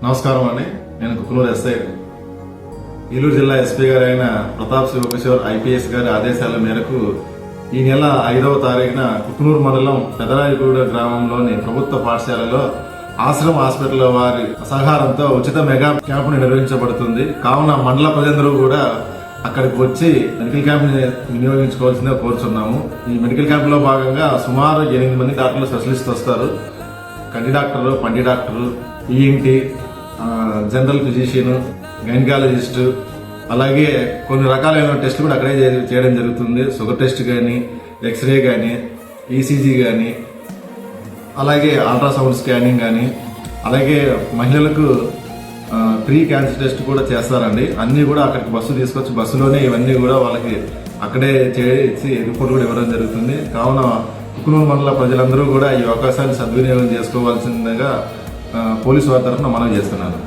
నమస్కారం అండి. నేను కుకునూరు ఎస్ఐ ఏలూరు జిల్లా ఎస్పీ గారు అయిన ప్రతాప్ శివకిషోర్ ఐపీఎస్ గారి ఆదేశాల మేరకు ఈ నెల 5వ తారీఖున కుకునూరు మండలం పెదరాయిగూడ గ్రామంలోని ప్రభుత్వ పాఠశాలలో ఆశ్రమ హాస్పిటల్ వారి సహకారంతో ఉచిత మెగా క్యాంపును నిర్వహించబడుతుంది. కావున మండల ప్రజలందరూ కూడా అక్కడికి వచ్చి మెడికల్ క్యాంప్ని వినియోగించుకోవాల్సిందిగా కోరుచున్నాము. ఈ మెడికల్ క్యాంపులో భాగంగా సుమారు 8 మంది డాక్టర్లు స్పెషలిస్ట్ వస్తారు. కంటి డాక్టరు, పంటి doctor, ENT, general physician, gynaecologist, అలాగే కొన్ని రకాలైన టెస్టులు కూడా అక్కడే చేయడం జరుగుతుంది. షుగర్ టెస్ట్ కానీ, ఎక్స్రే కానీ, ఈసీజీ కానీ, అలాగే అల్ట్రాసౌండ్ స్కానింగ్ కానీ, అలాగే మహిళలకు ప్రీ క్యాన్సర్ టెస్ట్ కూడా చేస్తారండి. అన్నీ కూడా అక్కడికి బస్సు తీసుకొచ్చి బస్సులోనే ఇవన్నీ కూడా వాళ్ళకి అక్కడే చేసి రిపోర్ట్ కూడా ఇవ్వడం జరుగుతుంది. కావున కుకునూరు మండల ప్రజలందరూ కూడా ఈ అవకాశాన్ని సద్వినియోగం చేసుకోవాల్సిందిగా పోలీసు వారి తరఫున మనవి చేస్తున్నాను.